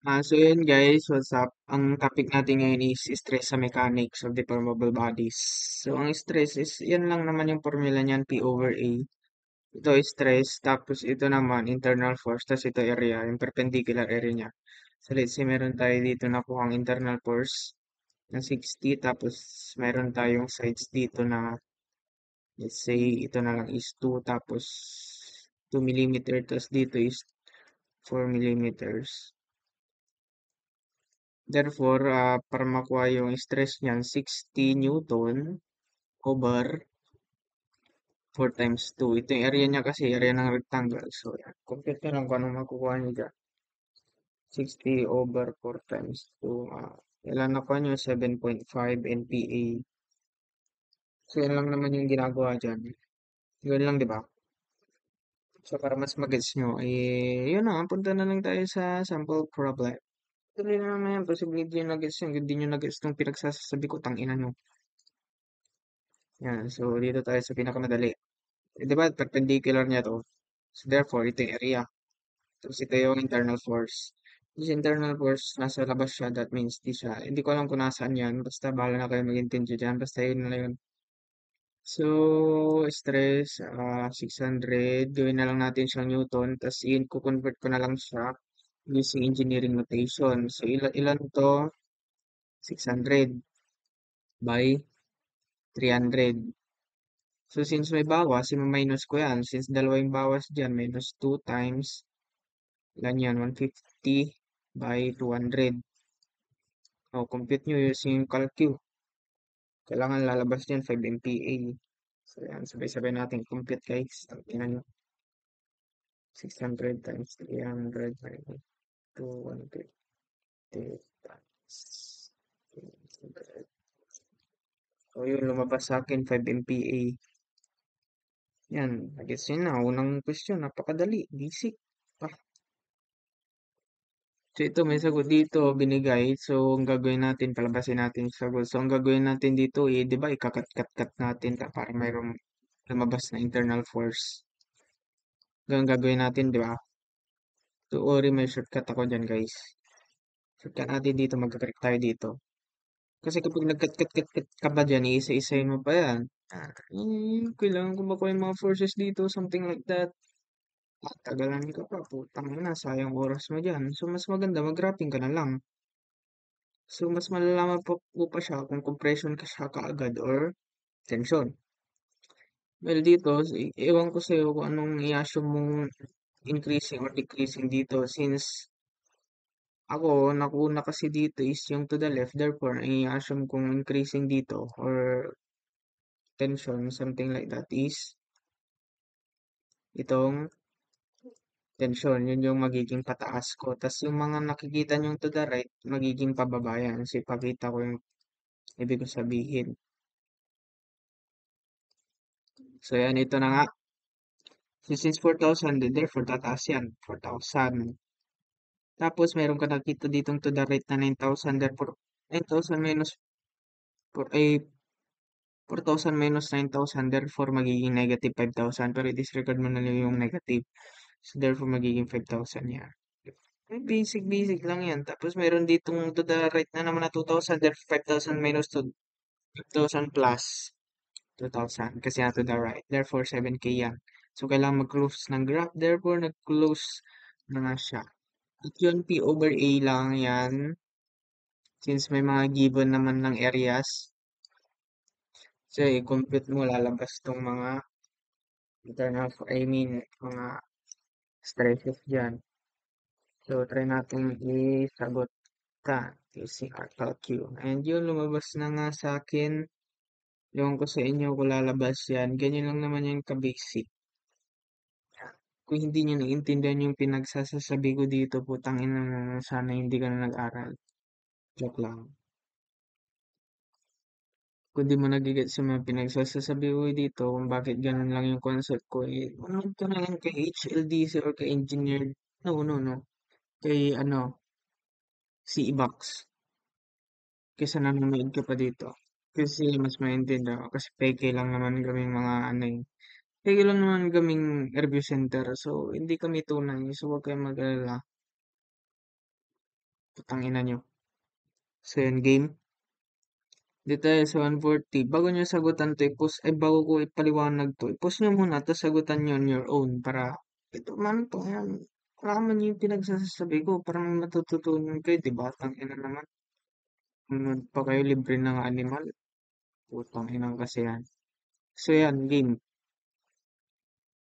So yun guys, what's up? Ang topic natin ngayon is stress sa mechanics of deformable bodies. So ang stress is, yan lang naman yung formula niyan, P over A. Ito is stress, tapos ito naman internal force, tapos ito area, yung perpendicular area niya. So let's say meron tayo dito na kuhang internal force na 60, tapos meron tayong sides dito na, let's say ito na lang is 2, tapos 2 millimeter, tapos dito is 4 millimeters. Therefore, para makuha yung stress niyan, 60 Newton over 4 times 2. Ito yung area niya kasi, area ng rectangle. So, yan. Compute nyo lang kung anong makukuha niyo dyan. 60 over 4 times 2. Ilan nakuha nyo? 7.5 NPA. So, yan lang naman yung ginagawa dyan. Yun lang, di ba? So, para mas mag-gets nyo, yun na, punta na lang tayo sa sample problem. Tuloy na naman yan. Posible hindi nyo na-gets yun. Hindi nyo na-gets itong pinagsasabi ko, tangina nyo. Yan. So, dito tayo sa pinakamadali. Di ba, perpendicular niya to. So, therefore, ito yung area. Tapos ito yung internal force. This internal force, nasa labas siya. That means, di siya. Hindi ko alam kung nasaan yan. Basta, bahala na kayo mag-intindi dyan. Basta, yun na yun. So, stress, 600. Gawin na lang natin siyang Newton. Tapos, i-convert ko na lang siya using engineering notation. So, ilan to? 600 by 300. So, since may bawas, minus ko yan. Since dalawa yung bawas dyan, minus 2 times, ilan yan? 150 by 200. O, compute nyo using yung calcu. Kailangan lalabas dyan 5 MPa. So, yan. Sabay-sabay natin compute, guys. Tingnan nyo. 600 times 300 minus 250 times 300. So, yun, lumabas sa akin 5 MPa. Yan. Nagets nyo na. Unang question. Napakadali. Basic. So ito may sagot dito binigay. So ang gagawin natin, palabasin natin yung sagot. So ang gagawin natin dito di ba ikakat-kat-kat natin para mayroong lumabas na internal force. Ganun gagawin natin, di ba? So ori may shortcut ako dyan, guys. Shortcut natin dito, magka-correct tayo dito. Kasi kapag nagkat-kat-kat ka ba dyan, iisa-isayin mo pa yan. Kailangan ko makuha yung mga forces dito, something like that. Tagalan ka pa, putang ina, sayang oras mo dyan. So mas maganda, mag-wrapping ka na lang. So, mas malalaman po pa siya kung compression ka siya kaagad or tension. Well, dito, ewan ko sa'yo kung anong i-assume mong increasing or decreasing dito since ako, nakuha kasi dito is yung to the left. Therefore, i-assume kong increasing dito or tension, something like that is itong tension. Yun yung magiging pataas ko. Tapos yung mga nakikita nyo to the right, magiging pababa yan. Kasi pakita ko yung ibig ko sabihin. So, yan, ito na nga. So, since 4,000, therefore, tataas yan. 4,000. Tapos, meron ka nakita ditong to the right na 9,000. Therefore, 9,000 minus 4, 4,000 minus 9,000. Therefore, magiging negative 5,000. Pero, i-disregard mo na lang yung negative. So, therefore, magiging 5,000 yan. Basic, basic lang yan. Tapos, meron ditong to the right na naman na 2,000. Therefore, 5,000 minus 5,000 plus 2,000. Kasi na to the right. Therefore, 7K yan. So, kailangan mag-close ng graph. Therefore, nag-close na nga siya. At yun, P over A lang yan. Since may mga given naman ng areas. So, i-compute mo, lalabas tong mga internal, mga stresses dyan. So, try natin isagot ka using our calcu. And yun, lumabas na nga sa akin. Yung ko sa inyo kung lalabas yan. Ganyan lang naman yung ka-basic. Kung hindi nyo naiintindihan yung pinagsasasabi ko dito, putang ina na sana hindi ka na nag-aral. Joke lang. Kung di mo nagigets sa mga pinagsasabi ko dito, kung bakit ganun lang yung concept ko, manood ka na lang kay HLDC or kay engineered, no, kay CEBOX, kaysa nanonood ka pa dito. Kasi mas maintindihan ako, kasi peke lang naman kaming mga peke lang naman kaming review center, so hindi kami tunay, so huwag kayong mag-alala. Putang ina nyo. So yun, game. Dito tayo sa 140. Bago nyo sagutan to, bago ko ipaliwanag to, i-pause nyo muna, tapos sagutan nyo on your own para, ito man to, yan. Malaman nyo yung pinagsasabi ko para may matututunan kayo, diba? Tangina naman. Manood pa kayo libre ng animal. Putang inang kasi yan. So yan, game.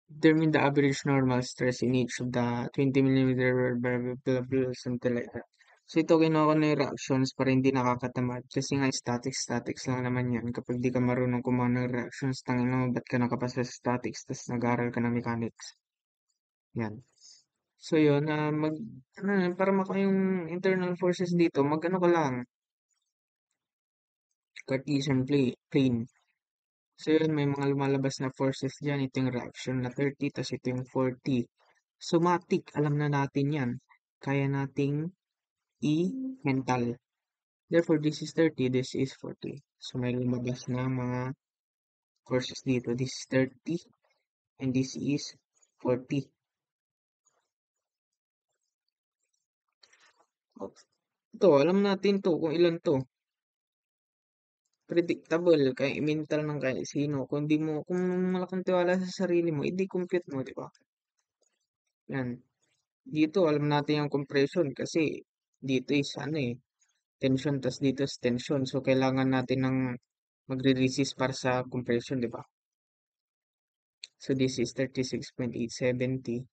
Determine the average normal stress in each of the 20 millimeter blah, blah, blah, blah, something like that. So ito kinuha ko na yung reactions para hindi nakakatamad. Kasi nga statics lang naman yan. Kapag di ka marunong kumuha ng reactions, tangin mo, ba't ka nakapasa sa statics, tapos nag-aaral ka ng mechanics. Yan. So yun, para maka yung internal forces dito, mag-ano ka lang, Cartesian plane. So yun, may mga lumalabas na forces dyan. Ito yung reaction na 30, tapos ito yung 40. Somatic, alam na natin yan. Kaya nating i-mental. Therefore, this is 30, this is 40. So may lumabas na mga forces dito. This is 30, and this is 40. Ito, alam natin to kung ilan to. Predictable, kaya i-mental ng kahit sino. Kung malaking tiwala sa sarili mo, hindi compute mo, di ba? Yan. Dito, alam natin yung compression kasi dito is ano eh, tension, tas dito is tension. So, kailangan natin ng magre-resist para sa compression, di ba? So, this is 36.870.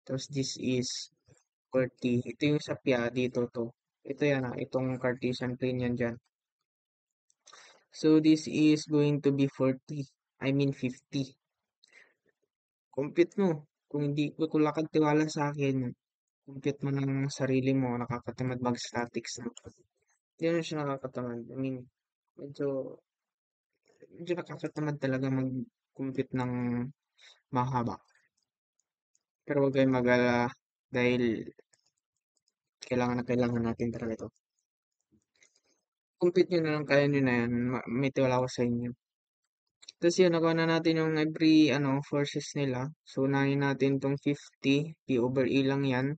Tapos, this is 40. Ito yung sa PIA, dito to. Ito yan itong Cartesian plane yan dyan. So, this is going to be 40. I mean 50. Compute mo. Kung wala kang tiwala sa akin, compute mo ng sarili mo, nakakatamad mag-statics. Hindi naman siya nakakatamad. I mean, medyo, medyo nakakatamad talaga mag-compute ng mahaba. Pero huwag kayong mag-alala dahil kailangan na kailangan natin talaga ito. Compute nyo na lang, kaya nyo na yan. May tiwala ko sa inyo. Tapos yun, nakuha na natin yung every forces nila. So, unahin natin tong 50. P over E lang yan.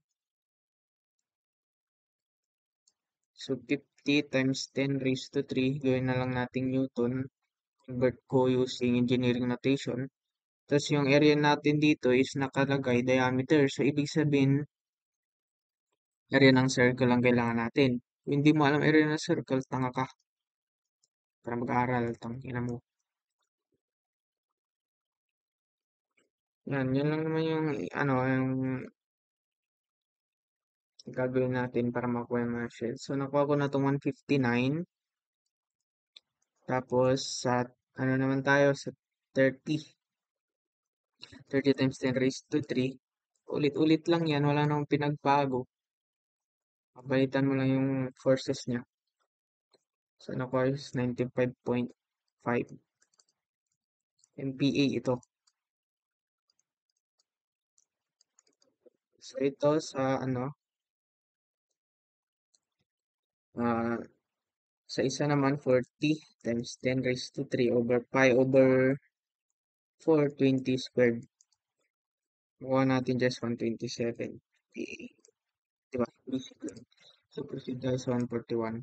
So, 50 times 10 raised to 3. Gawin na lang natin Newton. Convert ko using engineering notation. Tapos yung area natin dito is nakalagay diameter. So, ibig sabihin, area ng circle lang kailangan natin. Kung hindi mo alam area ng circle, tanga ka. Para mag-aaral, tangina mo. Yan lang naman yung, yung gagawin natin para makuha yung mga shells. So, nakuha ko na itong 159. Tapos, sa, naman tayo, sa 30. 30 times 10 raised to 3. Ulit-ulit lang yan, wala namang pinagbago. Pabalitan mo lang yung forces niya. So, nakuha is 95.5 MPa ito. So, ito sa, ah, sa isa naman, 40 times 10 raised to 3 over pi over 420 squared. Makuha natin just 127 PA. Diba? Basic lang. So, proceed tayo sa 141.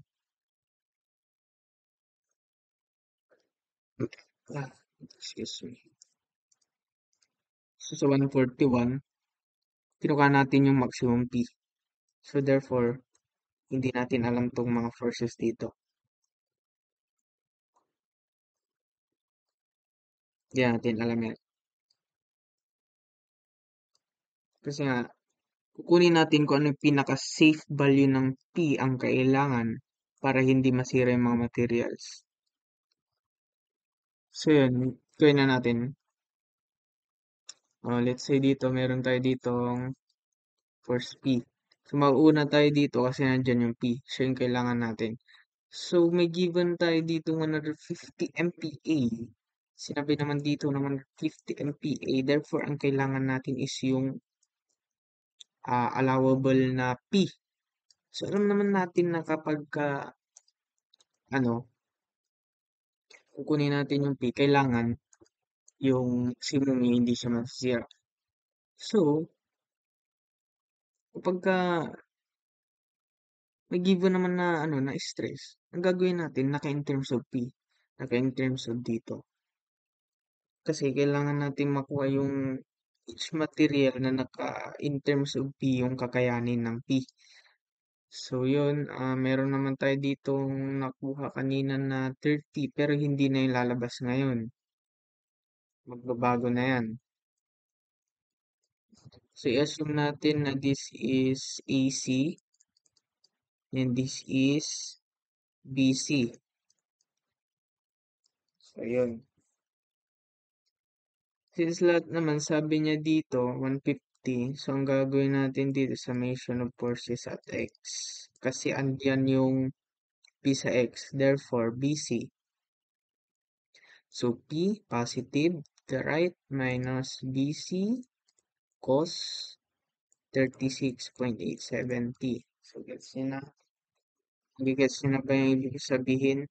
Ah, excuse me. So, sa 141, kinuha natin yung maximum P. So, therefore, hindi natin alam tong mga forces dito. Hindi natin alam yan. Kasi nga, kukunin natin kung ano yung pinaka-safe value ng P ang kailangan para hindi masira yung mga materials. So, yun. Gawin na natin. Let's say dito, meron tayo ditong force P. So, mauuna tayo dito kasi nandyan yung P. So, yung kailangan natin. So, may given tayo dito 150 MPa. Sinabi naman dito naman 50 MPa. Therefore, ang kailangan natin is yung allowable na P. So, alam naman natin na kapag kukunin natin yung P, kailangan yung maximum niya hindi siya masisira. So, kapag may given naman na ano na stress. Ang gagawin natin naka in terms of P, naka in terms of dito. Kasi kailangan natin makuha yung each material na naka in terms of P yung kakayanin ng P. So yun, meron naman tayo ditong nakuha kanina na 30 pero hindi na yung lalabas ngayon. Magbabago na yan. So i-assume natin na this is AC and this is BC. So yun. Since lahat naman sabi niya dito 150, so ang gagawin natin dito summation of forces at X. Kasi andyan yung P sa X, therefore BC. So P positive, the right minus BC cos 36.87T. So gets niyo na ba yung ibig sabihin?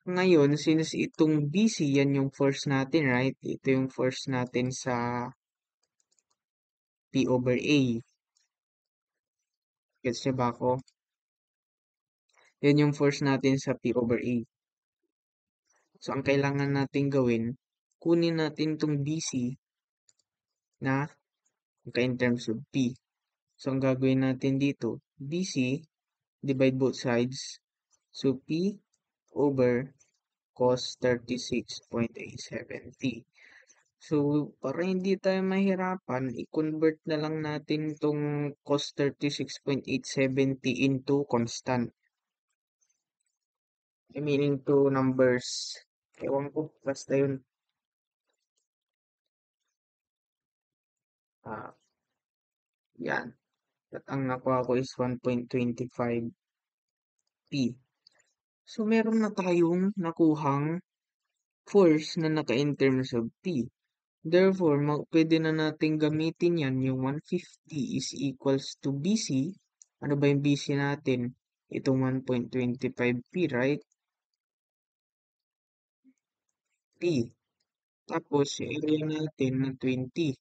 Ngayon, since itong BC, yan yung force natin, right? Ito yung force natin sa P over A. Gets niyo ba ako? Yan yung force natin sa P over A. So, ang kailangan natin gawin, kunin natin itong BC na in terms of P. So, ang gagawin natin dito, BC, divide both sides. So, P over cos 36.87T. So, para hindi tayo mahirapan, i-convert na lang natin itong cos 36.870 into constant. I mean, into numbers. Ewan ko, basta yun. Ah, yan. At ang nakuha ko is 1.25 P. So, meron na tayong nakuhang force na naka in terms of P. Therefore, pwede na natin gamitin yan. Yung 150 is equals to BC. Ano ba yung BC natin? Itong 1.25 P, right? P. Tapos, yung area natin na 20.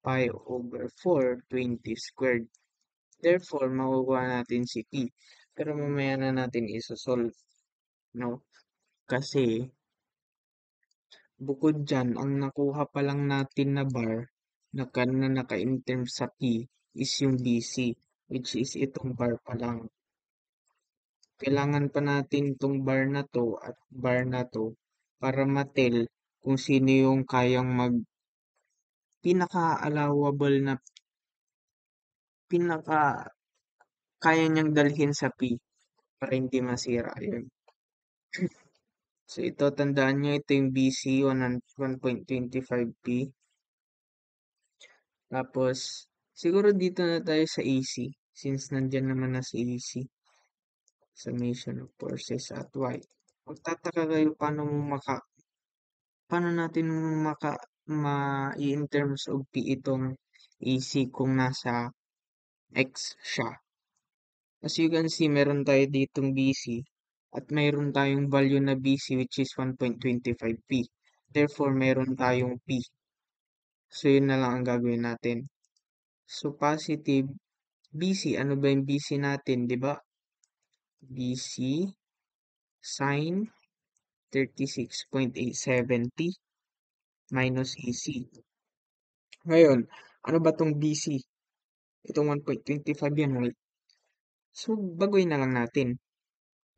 Pi over 4, 20 squared. Therefore, makukuha natin si P. Pero mamaya na natin isosolve. No? Kasi, bukod dyan, ang nakuha pa lang natin na bar na naka-in terms sa P is yung BC, which is itong bar pa lang. Kailangan pa natin itong bar na to at bar na to para matel kung sino yung kayang pinaka-allowable na pinaka kaya niyang dalhin sa P para hindi masira yun. So ito, tandaan nyo, ito yung BC 1.25P. Tapos, siguro dito na tayo sa AC since nandyan naman na sa AC. Summation of forces at Y. Magtataka kayo paano natin in terms of P itong AC kung nasa X siya. As you can see, meron tayo ditong BC at mayroon tayong value na BC which is 1.25P. Therefore, meron tayong P. So, yun na lang ang gagawin natin. So, positive BC. Ano ba yung BC natin, di ba? BC sine 36.870 minus AC. Ngayon, ano ba tong BC? Itong 1.25 yan, right? So, baguhin na lang natin.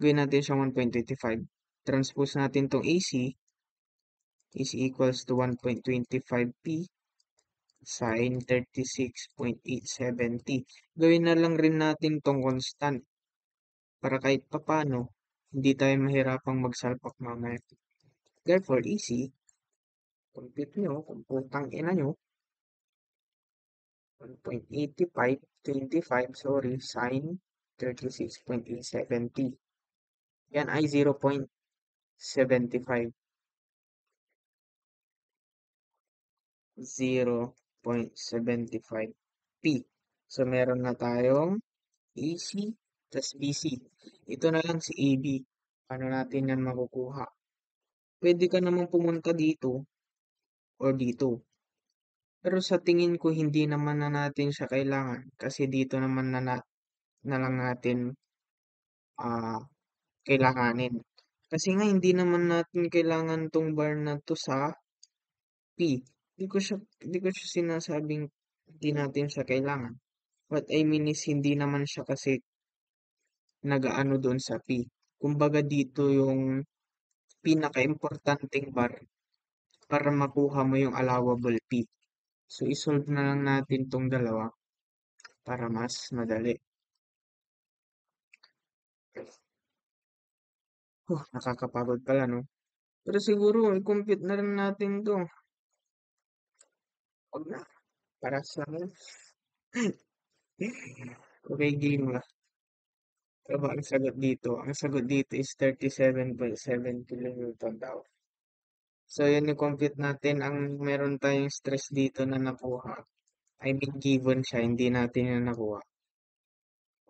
Gawin natin siyang 1.25. Transpose natin tong AC is equals to 1.25P sine 36.870. Gawin na lang rin natin tong constant para kahit papano hindi tayo mahirapang magsalpak mamaya. Therefore, AC, compute nyo, kung putang ina nyo, 1.85, sorry, sine 36.870. Yan ay 0.75. 0.75 P. So, meron na tayong AC plus BC. Ito na lang si AB. Paano natin yan makukuha? Pwede ka namang pumunta dito or dito. Pero sa tingin ko, hindi naman na natin siya kailangan. Kasi dito naman na lang natin ah, kailanganin. Kasi nga hindi naman natin kailangan 'tong bar na 'to sa P. Di ko siya sinasabing di natin siya kailangan. What I mean is hindi naman siya kasi nag-aano doon sa P. Kumbaga dito yung pinakaimportanteng bar para makuha mo yung allowable P. So, isolve na lang natin tong dalawa para mas madali. Nakakapagod pala, no? Pero siguro, i-compute na rin natin to. Wag na. Para sa akin. Okay, game na. Ano ba ang sagot dito? Ang sagot dito is 37.7 kilonewton daw. So, yun yung compute natin. Ang meron tayong stress dito na nakuha. I mean, given siya, hindi natin na nakuha.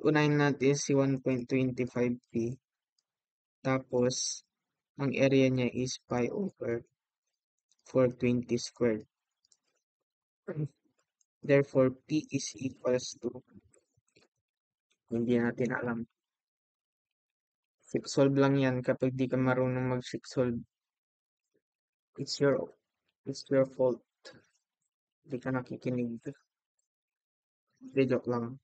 Unahin natin si 1.25p. Tapos, ang area niya is pi over 420 squared. Therefore, p is equals to, hindi natin alam. Fix solve lang yan kapag di ka marunong mag-fix solve. It's your, it's your fault. Di ka nakikinig. Di joke lang.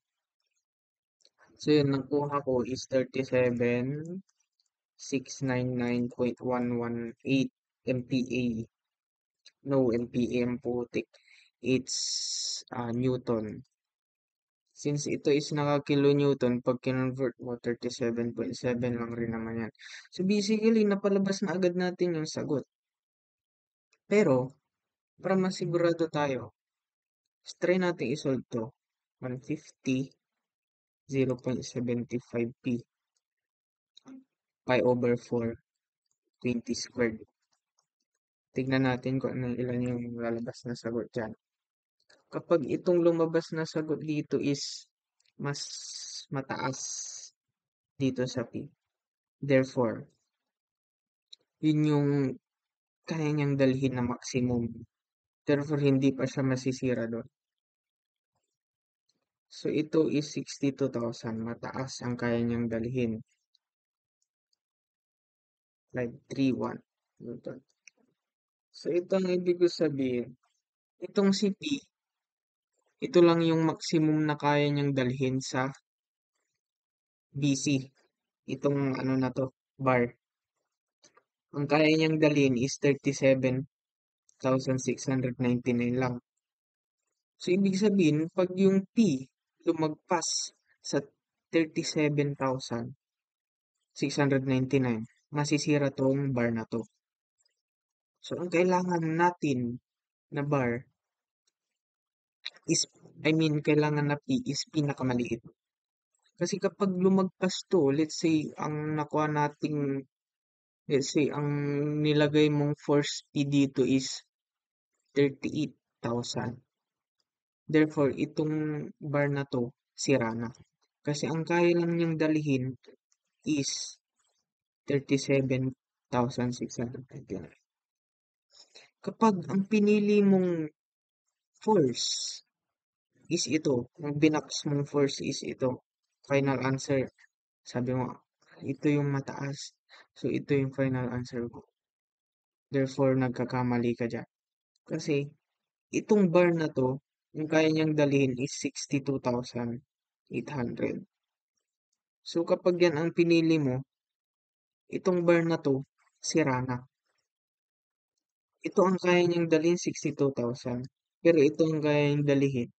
So yun, nakuha ko is 37,699.118 MPa. No, MPa ang putik. It's Newton. Since ito is naka-kilonewton, pag kinonvert mo, 37.7 lang rin naman yan. So basically, napalabas na agad natin yung sagot. Pero, para masigurado tayo, try natin isolve to. 150, 0.75p, pi over 4, 20 squared. Tignan natin kung ano ilan yung lalabas na sagot dyan. Kapag itong lumabas na sagot dito is mas mataas dito sa p. Therefore, yun yung kaya niyang dalhin na maximum. Therefore, hindi pa siya masisira doon. So, ito is 62,000. Mataas ang kaya niyang dalhin. 531 Newton. So, ito ang ibig ko sabihin. Itong si P, ito lang yung maximum na kaya niyang dalhin sa BC. Itong ano na to, bar. Ang kaya niyang dalhin is 37,699 lang. So, ibig sabihin, pag yung P lumagpas sa 37,699, masisira tong bar na to. So, ang kailangan natin na bar is, I mean, kailangan na P is pinakamaliit. Kasi kapag lumagpas to, let's say, ang nilagay mong force P dito is 38,000. Therefore, itong bar na to, sira na. Kasi ang kaya lang niyang dalhin is 37,699. Kapag ang pinili mong force is ito, ang binaks mong force is ito, final answer, sabi mo, ito yung mataas. So, ito yung final answer ko. Therefore, nagkakamali ka dyan. Kasi, itong bar na to, yung kaya niyang dalhin is 62,800. So, kapag yan ang pinili mo, itong bar na to, sira na. Ito ang kaya niyang dalhin 62,000. Pero ito ang kaya niyang dalhin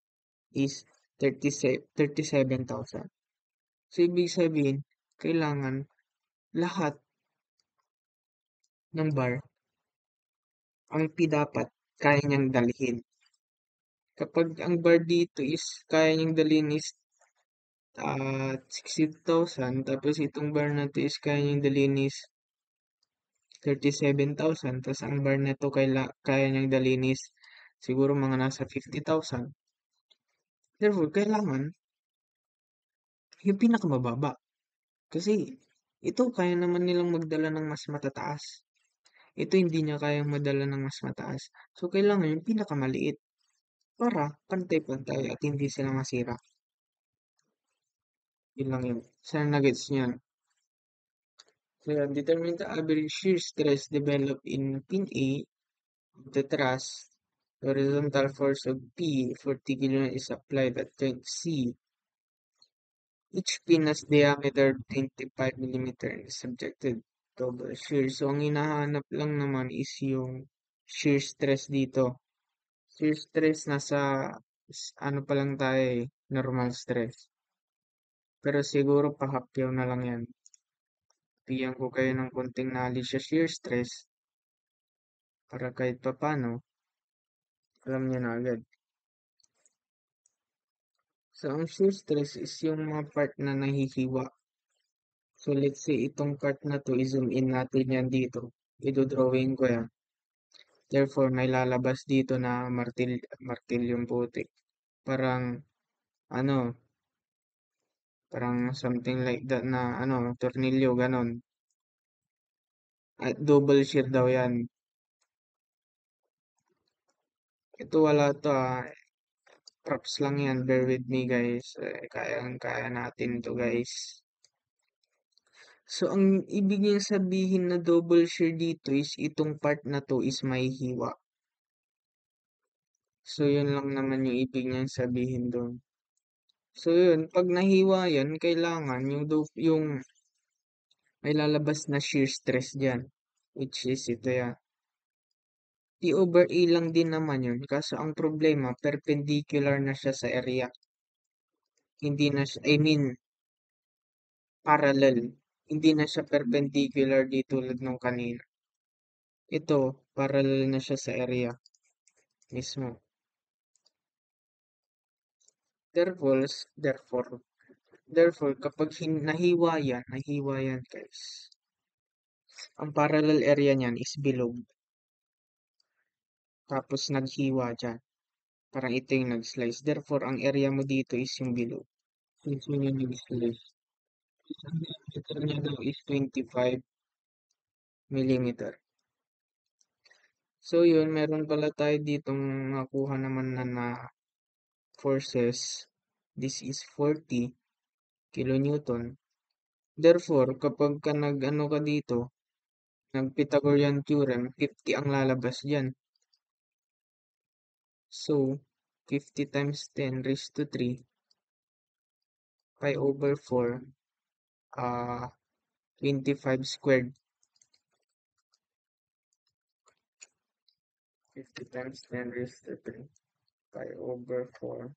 is 37,000. So, ibig sabihin, kailangan lahat ng bar, ang P dapat kaya niyang dalhin. Kapag ang bar dito is kaya niyang dalhin is 60,000, tapos itong bar na to is kaya niyang dalhin is 37,000, tapos ang bar na to kaya niyang dalhin is siguro mga nasa 50,000. Therefore, kailangan yung pinakamababa. Kasi ito kaya naman nilang magdala ng mas matataas. Ito hindi niya kayang madala ng mas mataas. So, kailangan yung pinakamaliit para pantay-pantay at hindi sila masira. Yun lang yun. Sana nagets niyan. So yan, determine the average shear stress developed in pin A of the truss. The horizontal force of P, 40 kN, is applied at joint C. Each pin has diameter 25 millimeter and is subjected to double shear. So, ang hinahanap lang naman is yung shear stress dito. Shear stress nasa ano pa lang tayo eh, normal stress. Pero siguro pahapyaw na lang yan. Bigyan ko kayo ng konting knowledge sa shear stress para kahit papano, alam niyo na agad. So, ang shear stress is yung mga part na nahihiwa. So, let's say itong part na to, i-zoom in natin yan dito. I-drawing ko yan. Therefore, may lalabas dito na martilyong putik. Parang, ano, parang something like that na, ano, tornilyo, ganon. At double shear daw yan. Ito wala to props lang yan. Bear with me guys. Kaya natin to guys. So, ang ibig niyang sabihin na double shear dito is itong part na to is may hiwa. So, yun lang naman yung ibig niyang sabihin doon. So, yun. Pag nahiwa yan, kailangan yung may lalabas na shear stress dyan. Which is ito yan. P over A lang din naman yun. Kaso ang problema, perpendicular na siya sa area. Hindi na siya, I mean, parallel. Hindi na siya perpendicular di tulad nung kanina. Ito, parallel na siya sa area mismo. Therefore, kapag nahiwa yan guys. Ang parallel area niyan is bilog. Tapos naghiwa dyan. Parang ito yung nag-slice. Therefore, ang area mo dito is yung bilog. Since yun yung nag-slice. Ang diameter niya daw is 25 millimeter. So yun, meron pala tayo ditong nakuha naman na forces. This is 40 kilonewton. Therefore, kapag ka nag-ano ka dito, nag-Pythagorean theorem, 50 ang lalabas dyan. So, 50 times 10 raised to 3, pi over 4, 25 squared. 50 times 10 raised to 3, pi over 4,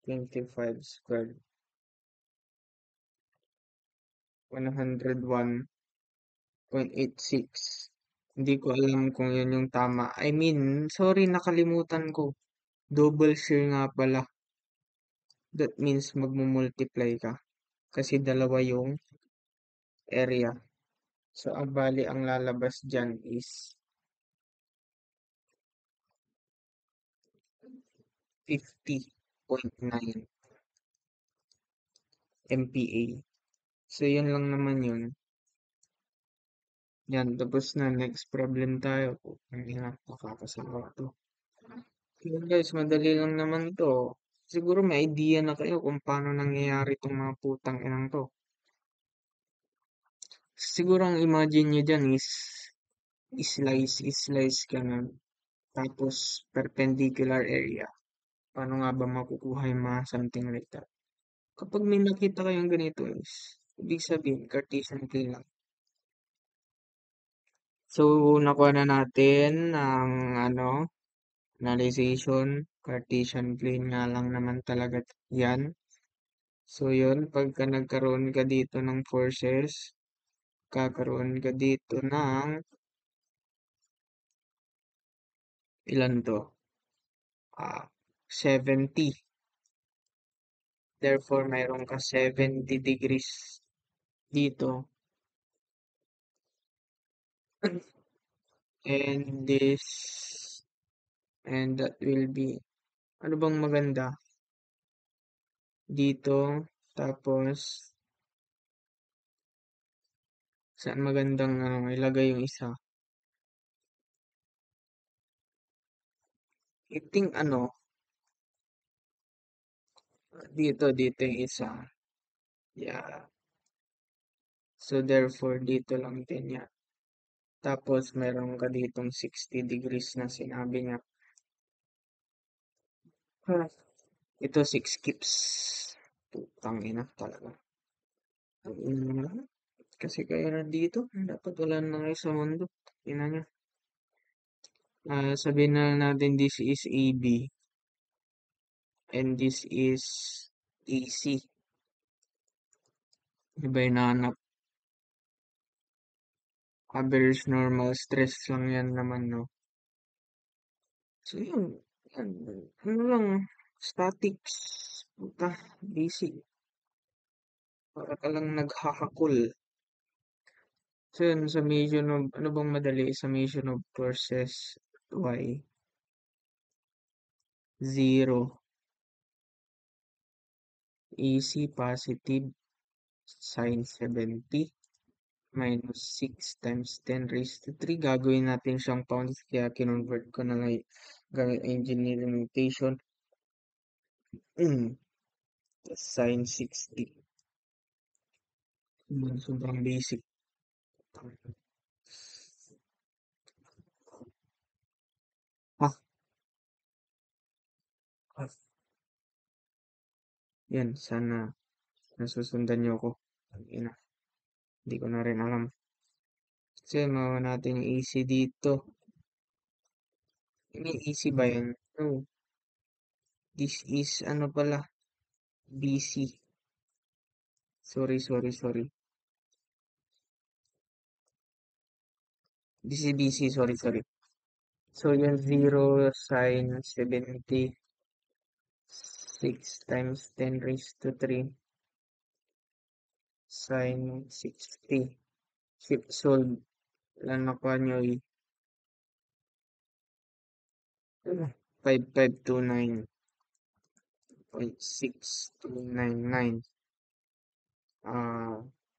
25 squared. 101.86. Hindi ko alam kung yun yung tama. I mean, sorry, nakalimutan ko. Double share nga pala. That means magmumultiply ka. Kasi dalawa yung area. So, ang bali ang lalabas dyan is 50.9 MPa. So, yun lang naman yun. Yan, tapos na. Next problem tayo. Hindi na, makakasawa to. Yun guys, madali lang naman to. Siguro may idea na kayo kung paano nangyayari itong mga putang inang to. Siguro ang imagine nyo dyan is slice ka na. Tapos perpendicular area. Paano nga ba makukuha yung mga something like that? Kapag may nakita kayong ganito is, ibig sabihin, Cartesian plane lang. So, nakuha na natin ang analyzation. Cartesian plane nga lang naman talaga yan. So, yun, pagka nagkaroon ka dito ng forces, kakaroon ka dito ng, ilan to? 70. Therefore, mayroon ka 70 degrees dito. And this, and that will be, ano bang maganda? Dito, tapos, saan magandang ilagay yung isa? I think dito yung isa. Yeah. So, therefore, dito lang din yan. Tapos, meron ka ditong 60 degrees na sinabi niya. Ah, ito, 6 kips. Putang ina talaga. Kasi kaya nandito, dapat wala na kayo sa mundo. Ina niya. Sabihin na lang natin this is AB and this is AC. Iba yung nahanap. Average normal stress lang yan naman, no? So, yun. Yan. Ano lang, statics. Puta, basic. Para ka lang naghahakol. So, yun, summation of, ano bang madali? Summation of forces Y. 0. AC positive sine 70 minus 6 times 10 raised to 3. Gagawin natin siyang pounds kaya kinonvert ko na lang gamit engineering notation. Sine 60. Sobrang basic. Ah, ah. Yan, sana nasusundan niyo ako. Ina, hindi ko na rin alam. Kasi mawa natin yung AC dito. Ini AC ba yan? No. This is ano pala? BC. Sorry. This is BC, sorry. So yan 0 sine 70. 6 times 10 raised to 3 sine 60. Shift solve. Lang nakuha nyo 5529.6299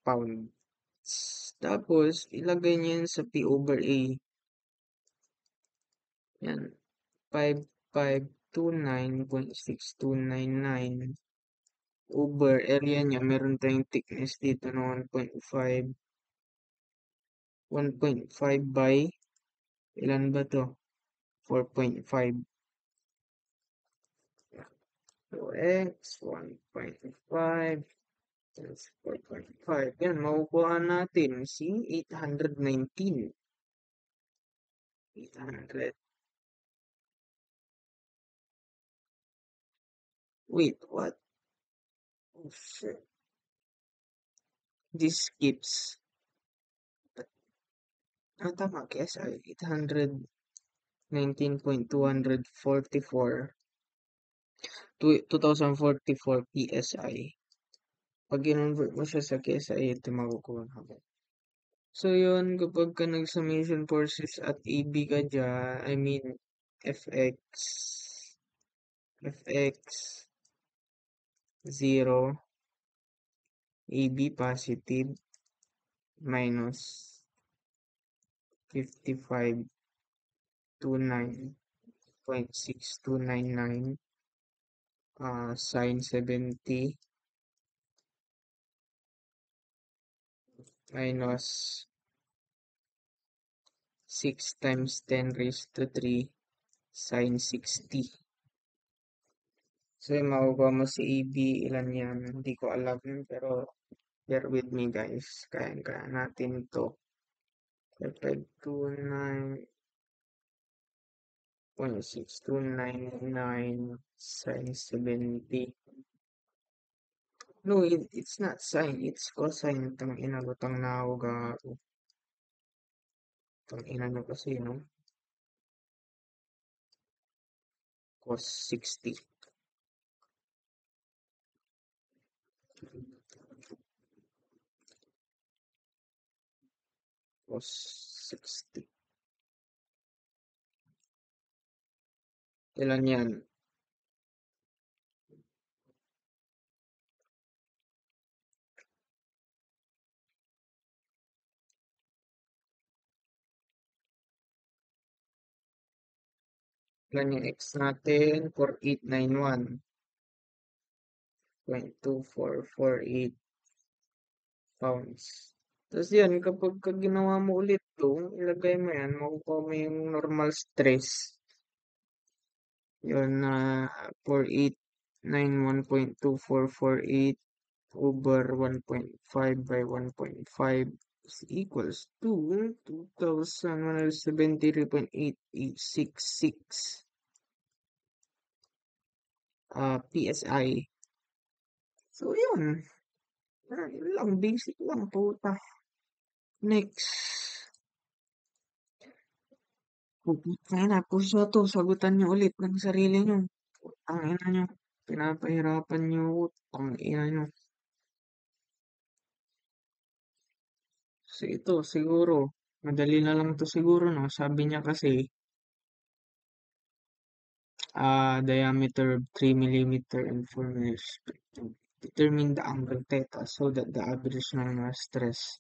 pounds. Tapos, ilagay nyo yan sa P over A. Yan. 5529.6299 over area niya. Meron tayong thickness dito na 1.5. 1.5 by ilan ba to? 4.5. So, x 1.5 times 4.5. Yan, makukuha natin si 819. 800. Wait, what? Oh, shit. This skips. Tama, KSI. 819.244. 2044 PSI. Pag in-convert mo siya sa KSI, ito makukuha natin. So, yun, kapag ka nag-summation forces at AB ka dyan, I mean, fx 0, AB positive, minus 5529.6299, sine 70, minus 6 times 10 raised to 3 sine 60. So, yung makukuha mo si AB, ilan yan? Hindi ko alam, pero bear with me guys. Kaya natin to. 529.6299 sine 70. No, it's not sine. It's cosine. Tang ina, lutang na ako gago. Tang ina nyo kasi, no? Cos 60. Cos 60. Ilan yan? Ilan yung x natin? 4891.2448 pounds. Tapos yan, kapag ginawa mo ulit to, ilagay mo yan, makukuha mo yung normal stress. Yun na 4891.2448 over 1.5 by 1.5 is equals to 2,173.8866 PSI. So, yun. Yun lang, basic lang, puta. Next. Putang ina, puso to, sagutan niyo ulit ng sarili niyo. Ang ina niyo, pinapahirapan niyo ako, ang ina niyo. So, ito, siguro, madali na lang to siguro, no? Sabi niya kasi, diameter of 3 millimeter and 4 millimeter. Determine the angle theta so that the average normal stress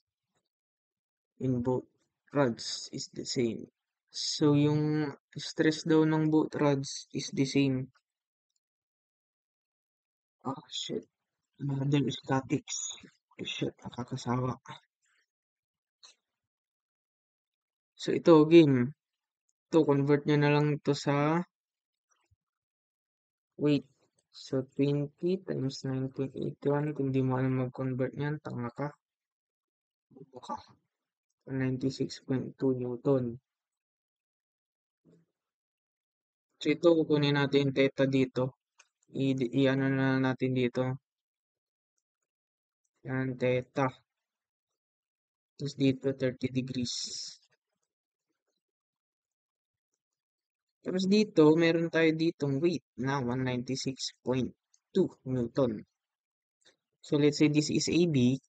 in both rods is the same. So, yung stress daw ng both rods is the same. Ah, shit. Model statics. Shit, nakakasawa. So, ito, game. Ito, convert nyo na lang ito sa weight. So, 20 times 9.81. Kung di mo alam mag-convert niyan, tanga ka. Buka. 96.2 Newton. So, ito, kukunin natin yung theta dito. I-ano na natin dito. Yan, theta. Tapos dito, 30 degrees. Tapos dito, meron tayo ditong weight na 196.2 Newton. So, let's say this is AB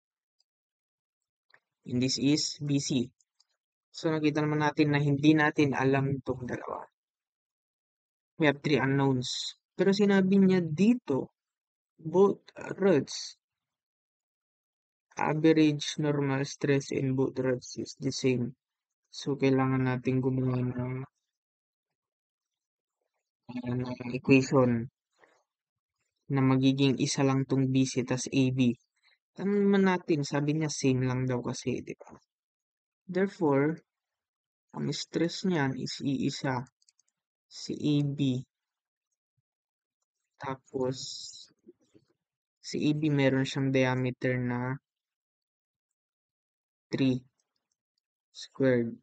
and this is BC. So, nakita naman natin na hindi natin alam itong dalawa. We have three unknowns. Pero sinabi niya dito, both rods, average normal stress in both rods is the same. So, kailangan natin gumawa ng equation na magiging isa lang tong BC tas AB. Alam naman natin, sabi niya same lang daw kasi, di ba? Therefore, ang stress niyan is iisa, si AB. Tapos, si AB meron siyang diameter na 3 squared.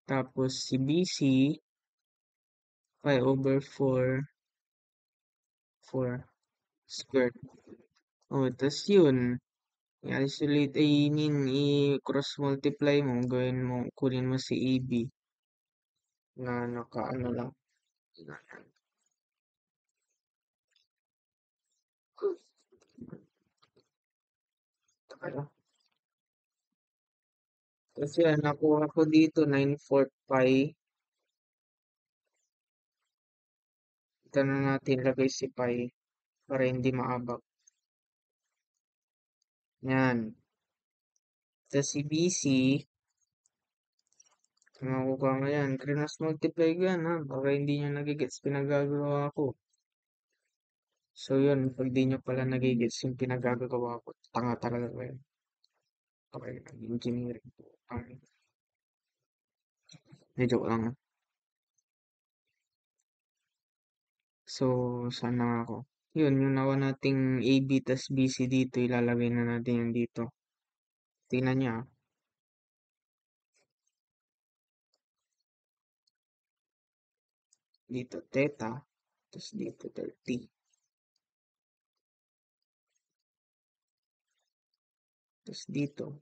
Tapos, si BC, 5 over 4 squared. O, tas yun, i-isolate, i-cross multiply mo, gawin mo, kunin mo si AB na naka-ano lang. Kasi nakuha ko dito 9/4 pi. Ito na natin lagay si pi para hindi maabak. Yan. Sa si BC, makukuha mo yan. Cross multiply ko yan ha. Baka hindi nyo nagigets pinagagawa ko. So yun, pag di nyo pala nagigets yung pinagagawa ko, tanga talaga ko yan. Okay, engineering po. Joke lang. So, saan na ako? Yun, yung nawa nating AB tas BC dito, ilalagay na natin yan dito. Tingnan niya. Dito theta, tapos dito 30. Tapos dito,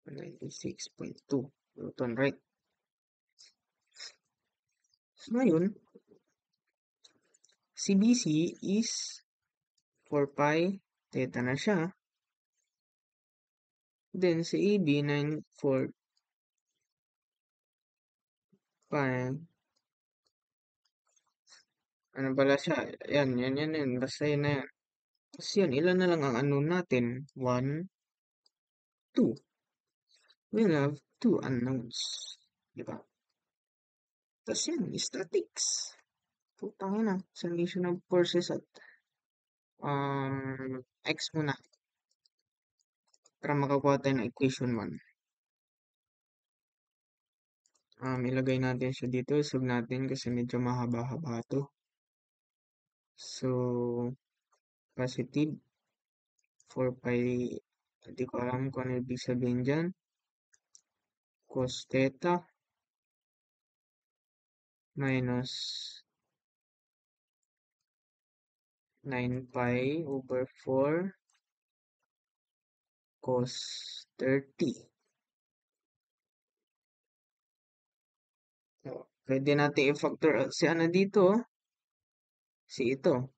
96.2 Newton, right? So, ngayon, si BC is 4 pi, theta na siya. Then, si AB, 9/4 pi. Ano pala siya? Yan. Basta yun na yan. Tapos yan, ilan na lang ang unknown natin? 1, 2. We'll have two unknowns. Diba? Tapos yan, statics. Putang ina, summation of forces at X muna. para makakuha tayo ng equation 1. Ilagay natin siya dito. Solve natin kasi medyo mahaba-haba to. So, positive 4 pi, hindi ko alam kung ano ibig sabihin dyan. Cos theta minus 9 pi over 4 cos 30. So, pwede natin i-factor out si ano dito, si ito.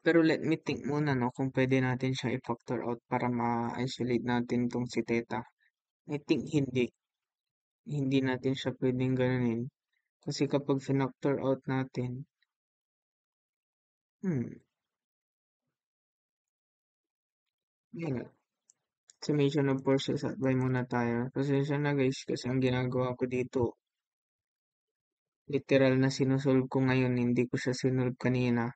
Pero let me think muna, no, kung pwede natin siya i-factor out para ma-isolate natin tong si theta. I think hindi. Hindi natin siya pwedeng ganunin. Kasi kapag factor out natin, yan. Summation of forces at by muna tayo. Pasensya na guys kasi ang ginagawa ko dito, literal na sinusolve ko ngayon, hindi ko siya sinolve kanina.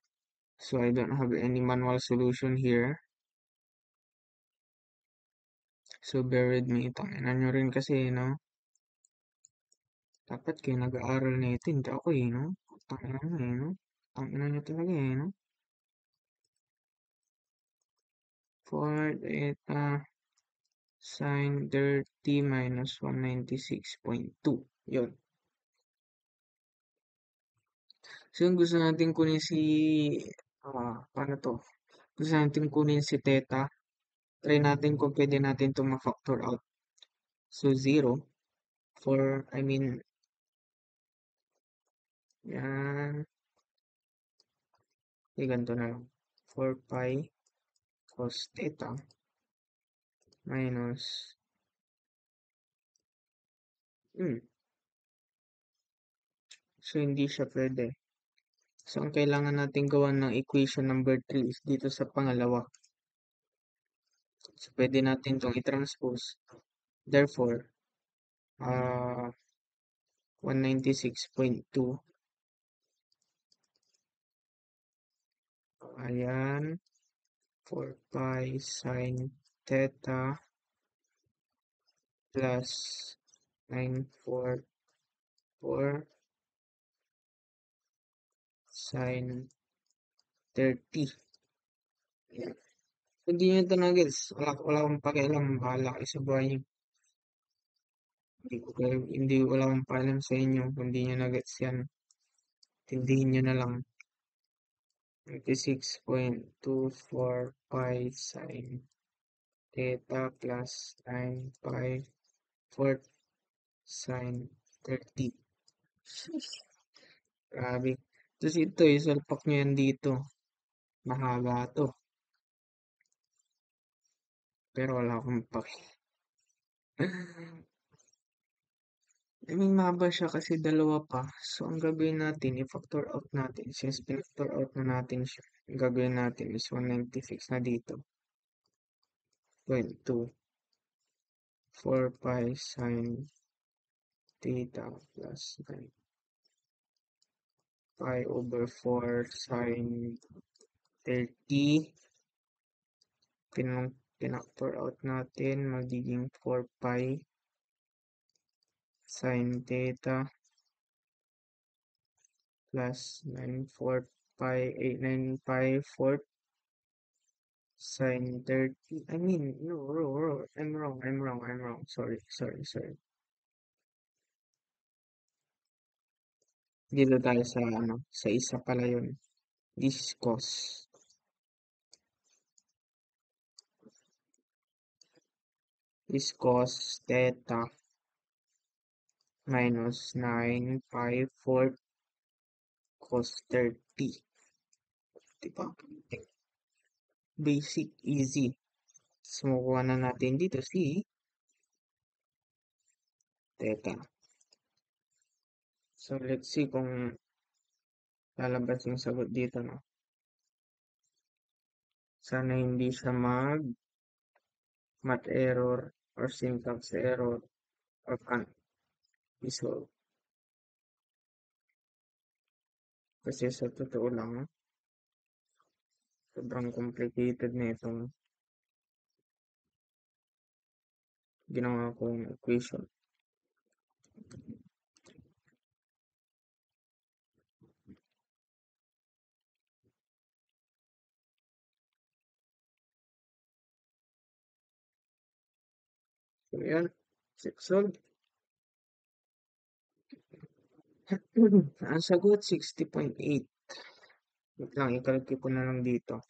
So I don't have any manual solution here. So bear with me. Tanginan nyo rin kasi, no? Dapat kayo nag-aaral na ito. Hindi ako eh, no? Tanginan nyo eh, no? Tanginan nyo talaga eh, no? For eta sin 30 minus 196.2. Yun. So yung gusto natin kunin si, paano to? Gusto natin kunin si theta. Try natin kung pwede natin ito ma-factor out. So 0 for, I mean, yan. Ganito na lang. 4 pi cos theta minus, so hindi siya pwede. So ang kailangan natin gawan ng equation number 3 is dito sa pangalawa. So pwede natin itong i-transpose. Therefore, 196.2, ayan, 4 pi sin theta plus 944 sin 30. Ayan. Hindi nyo ito na-gets. Wala akong pakialam. Bahala kayo sa buhay nyo. Wala akong pakialam sa inyo. Kung hindi nyo na-gets yan. Tindihin nyo na lang. 96.24 pi sin theta plus 9 pi 4 sin 30. Grabe. Tapos ito, isalpak nyo yan dito. Mahaba to. Pero wala akong paki. I mean, mahaba siya kasi dalawa pa. So, ang gagawin natin, i-factor out natin. Since pinactor out na natin siya, ang gagawin natin is 196 na dito. 0.2 4 pi sin theta plus 9 pi over 4 sin 30. Pinactor out natin, magiging 4 pi sin theta plus 9 4 pi 9 pi 4 sin 30. I mean, no, I'm wrong. Sorry. Dito tayo sa, sa isa pala yun. This is cos. Is cos theta minus 9 pi 4 cos 30. Diba? Basic, easy. So, makuha na natin dito si theta. So, let's see kung lalabas yung sagot dito, no? Sana hindi siya math error or syntax error or can't be solved. Kasi sa totoo lang, sobrang complicated na itong ginawa kong equation. So, yan. Solve. Ang sagot, 60.8. Wait lang, i-calculate ko na lang dito.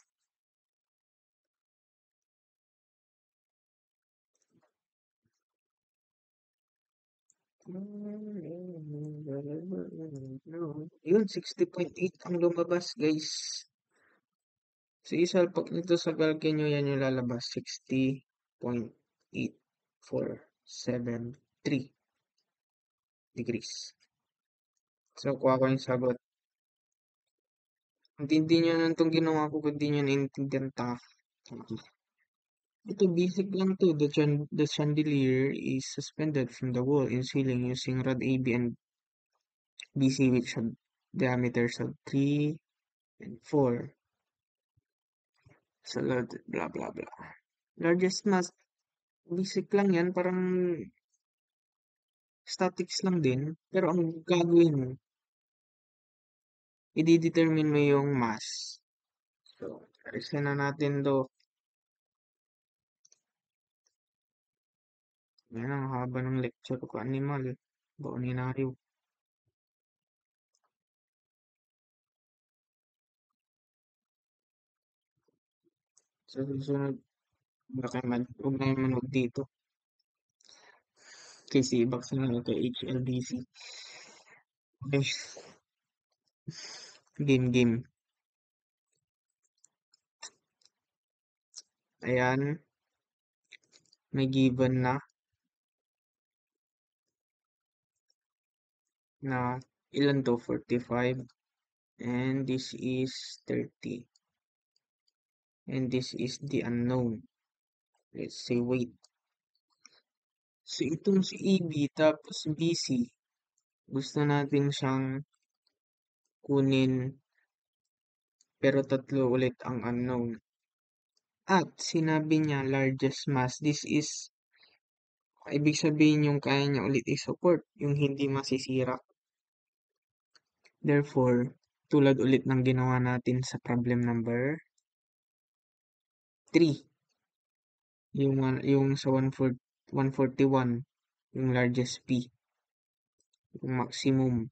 Yun, 60.8 ang lumabas, guys. So, isalpak nito sa calculate nyo, yan yung lalabas. 60.8473 degrees. So, kuha ko yung sagot. Hindi nyo na itong ginawa ko, kung di nyo naintindihan ta. Ito, basic lang to. The chandelier is suspended from the wall in ceiling using rod AB and BC, which have diameters of 3 and 4. So, blah, blah, blah. Largest mass, basic lang yan. Parang statics lang din. Pero ang gagawin mo, i-determine mo yung mass. So, resin na natin do. Yan ang haba ng lecture ko. Animal. Bauninaryo. So, susunod. Baka huwag na yung manood dito. Kay Sibax na lang kay HLBC. Okay. Game. Ayan. May given na ilan to? 45. And this is 30. And this is the unknown. Let's say weight. So, itong si EB tapos BC, gusto natin siyang kunin pero tatlo ulit ang unknown. At sinabi niya largest mass. This is, ibig sabihin yung kaya niya ulit i-support, yung hindi masisira. Therefore, tulad ulit ng ginawa natin sa problem number 3, yung sa 141, yung largest P, yung maximum.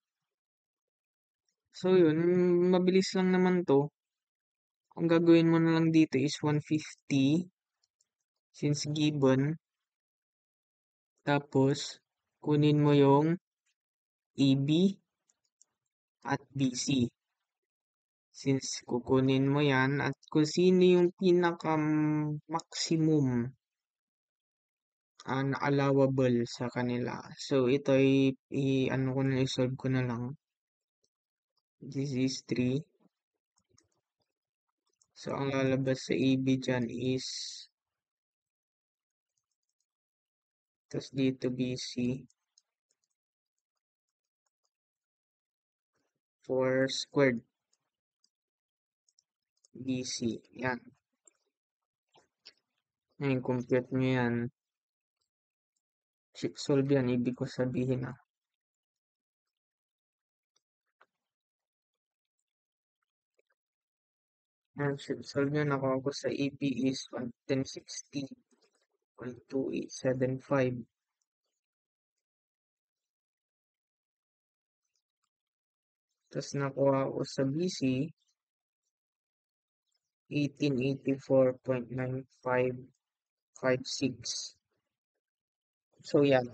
So yun, mabilis lang naman to. Ang gagawin mo na lang dito is 150 since given. Tapos, kunin mo yung AB at BC. Since kukunin mo yan at kung sino yung pinaka-maximum na allowable sa kanila. So, ito ano ko na, i-solve ko na lang. This is 3. So, ang lalabas sa AB dyan is, tas dito BC, 4 squared BC. Yan. Ngayon, compute nyo yan. Solve yan, ibig ko sabihin solve nyo, nakuha ko sa AB is 1060.2875. Tapos nakuha ko sa BC 1884.9556. So yan.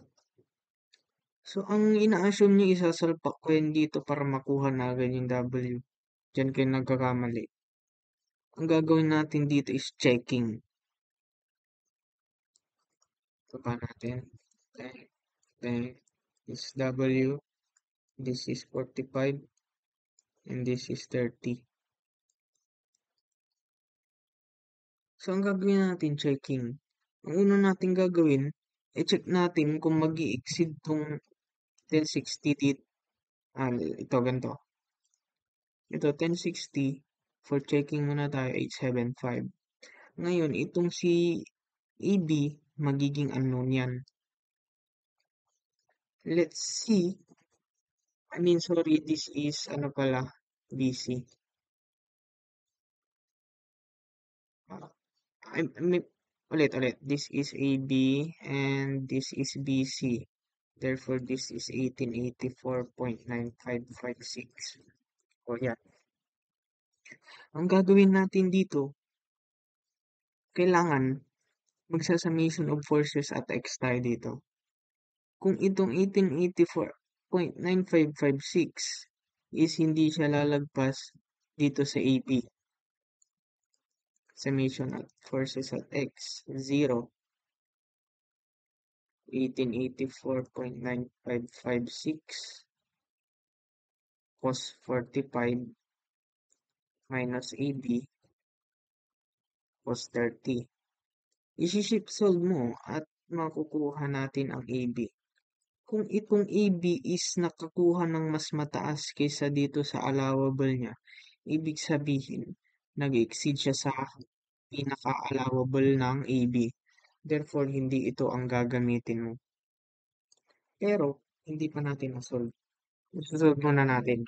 So ang ina-assume nyo, isasalpak ko yan dito para makuha na agad yung W. Diyan kayo nagkakamali. Ang gagawin natin dito is checking. So pa natin. Then this W. This is 45. And this is 30. So, ang gagawin natin, checking. Ang una natin gagawin, i-check natin kung mag-i-exceed tong 1060 dito. Ito, ganito. Ito, 1060. For checking muna tayo, 875. Ngayon, itong si EB, magiging unknown yan. Let's see. Sorry, this is, BC. Uh, ulit. This is AB and this is BC. Therefore, this is 1884.9556. O yan. Ang gagawin natin dito, kailangan magsasummation of forces at x tayo dito. Kung itong 1884.9556 is hindi siya lalagpas dito sa AP, summation at forces at x, 0, 1884.9556 cos 45 minus AB cos 30. Isi-shift solve mo at makukuha natin ang AB. Kung itong AB is nakakuha ng mas mataas kaysa dito sa allowable niya, ibig sabihin, nag-exceed siya sa pinaka-allowable ng AB. Therefore, hindi ito ang gagamitin mo. Pero, hindi pa natin na-solve. Isosolve muna natin.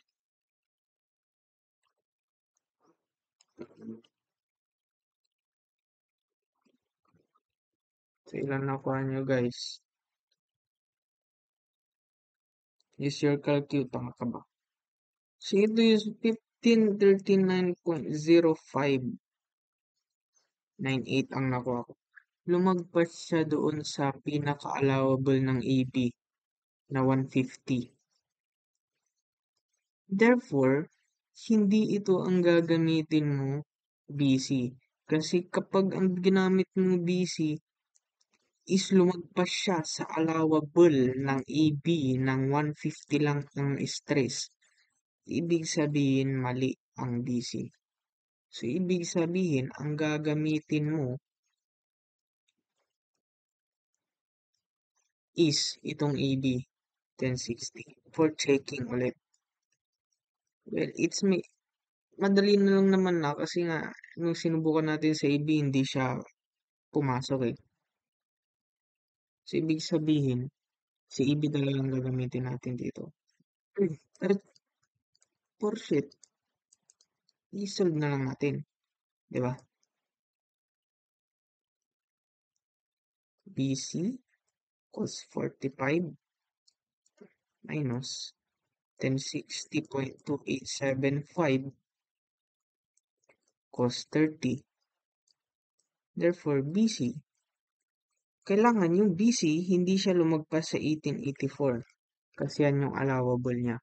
So, ilan nakuha nyo guys? Use your calculator, tama ka ba? So, ito is 1539.0598 ang nakuha ko. Lumagpas siya doon sa pinaka-allowable ng AB na 150. Therefore, hindi ito ang gagamitin mo BC. Kasi kapag ang ginamit mo BC is lumagpas siya sa allowable ng AB ng 150 lang ang stress. Ibig sabihin mali ang BC. So, ibig sabihin, ang gagamitin mo is itong AB 1060 for checking ulit. Well, madali na lang naman na kasi nga nung sinubukan natin sa AB hindi siya pumasok eh. So, ibig sabihin, si AB talaga ang gagamitin natin dito. Pero, for shit, i-solve na lang natin. Di ba? BC cos 45 minus 1060.2875 cos 30. Therefore, BC, kailangan yung BC hindi siya lumagpas sa 1884 kasi yan yung allowable niya.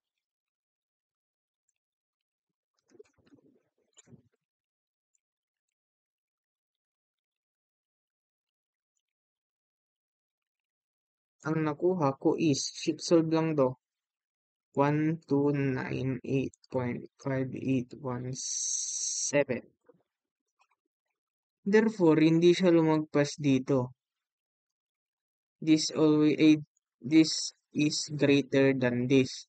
Ang nakuha ko is, shift solve lang do, 1298.5817. Therefore, hindi siya lumagpas dito. This is greater than this.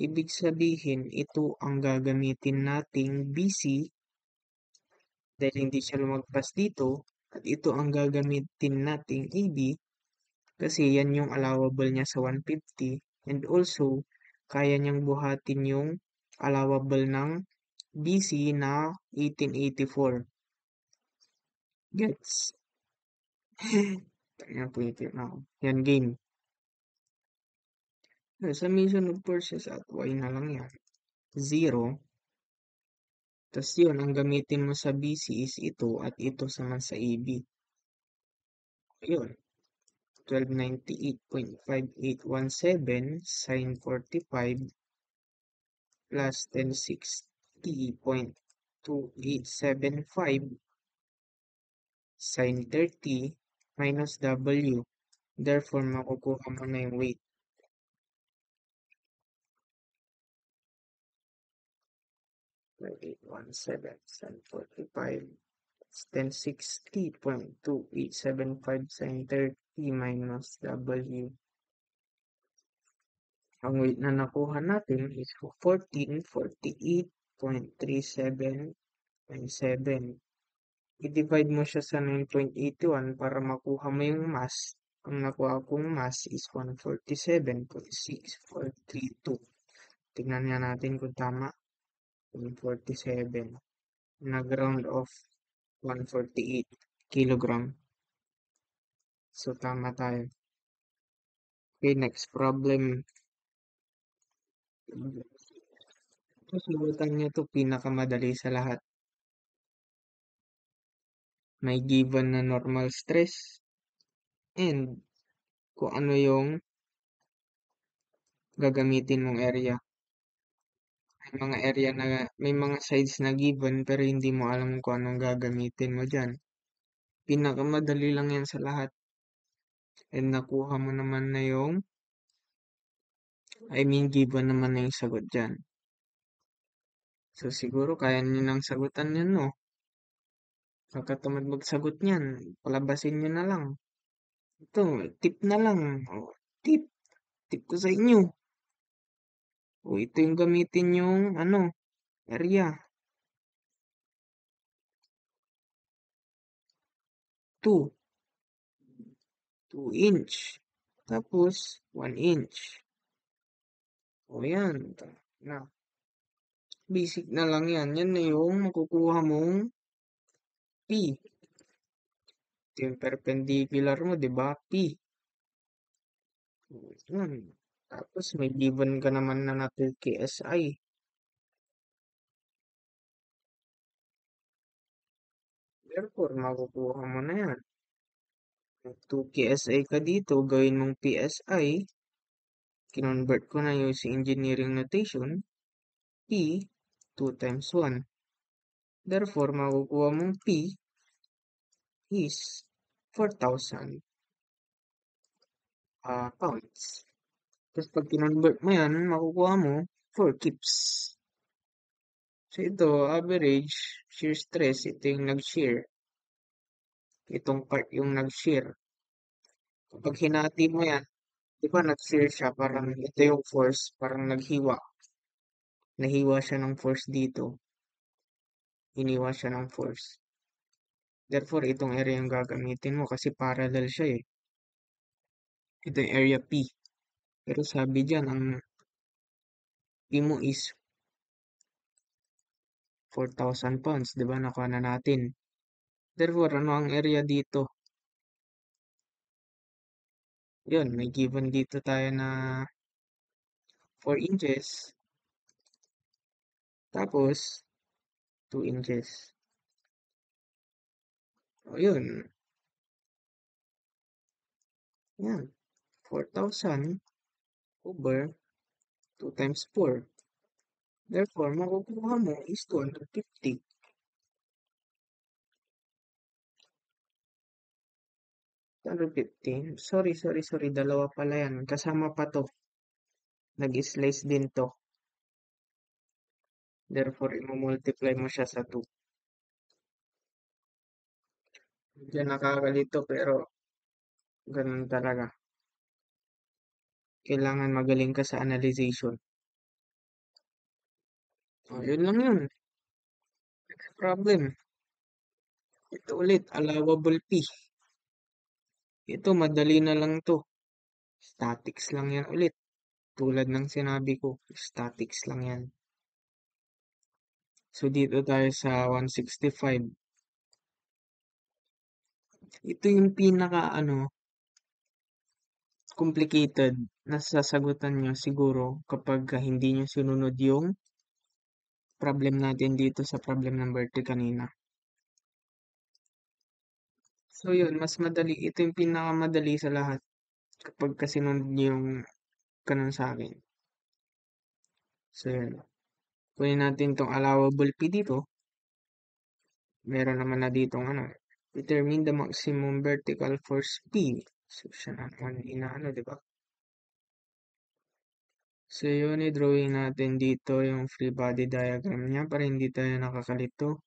Ibig sabihin, ito ang gagamitin nating BC dahil hindi siya lumagpas dito at ito ang gagamitin nating AB kasi yan yung allowable niya sa 150 and also kaya niyang buhatin yung allowable ng BC na 1884. Gets? Yan po na ako. Yan game. Summation of forces at y na lang yan. 0. Tapos yun, ang gamitin mo sa BC is ito at ito naman sa AB. Yun. 1298.5817 sin 45 plus 1060.2875 sin 30 minus W. Therefore, makukuha mo na yung weight. Like 817 sin 45 1060.2875 sin 30 minus W. Ang weight na nakuha natin is 1448.37.7. i-divide mo siya sa 9.81 para makuha mo yung mass. Ang nakuha kong mass is 147.6432. Tingnan nga natin kung tama. 147. Nag-round off 148 kilogram. So, tama tayo. Okay, next problem. Ito, sagutan niyo to pinakamadali sa lahat. May given na normal stress and kung ano yung gagamitin mong area. May mga sides na given pero hindi mo alam kung anong gagamitin mo dyan. Pinakamadali lang yan sa lahat. And nakuha mo naman na given naman na yung sagot dyan. So siguro kaya nyo nang sagutan yan, no? Pagkatamad magsagot niyan, palabasin nyo na lang. Ito, tip na lang. O, tip ko sa inyo. O, ito yung gamitin yung, area. 2. 2 inch. Tapos, 1 inch. O, yan. Na, basic na lang yan. Yan na yung makukuha mong P. Ito yung perpendicular mo, di ba? P. O, yan. Tapos, may given ka naman na 2 KSI. Therefore, makukuha mo na yan. 2 PSI ka dito, gawin mong PSI, kinonvert ko na yung si engineering notation, P, 2 times 1. Therefore, makukuha mong P is 4,000 pounds. Tapos pag kinonvert mo yan, makukuha mo 4 kips. So ito, average shear stress, ito yung nag-shear. Itong part yung nag-shear. Kapag hinati mo yan, di ba nag-shear siya, parang ito yung force, parang naghiwa. Nahiwa siya ng force dito. Iniwa siya ng force. Therefore, itong area yung gagamitin mo kasi parallel siya eh. Ito yung area P. Pero sabi dyan, ang P mo is 4,000 pounds. Diba? Nakuha na natin. Therefore, ano ang area dito? Yun, may given dito tayo na 4 inches. Tapos, 2 inches. O yun. Yan. 4,000 over 2 times 4. Therefore, makukuha mo is 250. 250. Sorry. Dalawa pala yan. Kasama pa to. Nag-slice din to. Therefore, i-multiply mo siya sa 2. Diyan nakakalito pero ganun talaga. Kailangan magaling ka sa analyzation. O, yun lang yun. Next problem. Ito ulit, allowable P. Ito, madali na lang to. Statics lang yan ulit. Tulad ng sinabi ko, statics lang yan. So, dito tayo sa 165. Ito yung pinaka, complicated na sasagutan nyo siguro kapag hindi nyo sinunod yung problem natin dito sa problem number 3 kanina. So yun, mas madali. Ito yung pinakamadali sa lahat kapag kasinunod nyo yung ganun sa akin. So yun. Kunin natin tong allowable P dito. Meron naman na ditong determine the maximum vertical force P. So siya naman inaano, di ba? So yun, i-drawing natin dito yung free body diagram niya para hindi tayo nakakalito.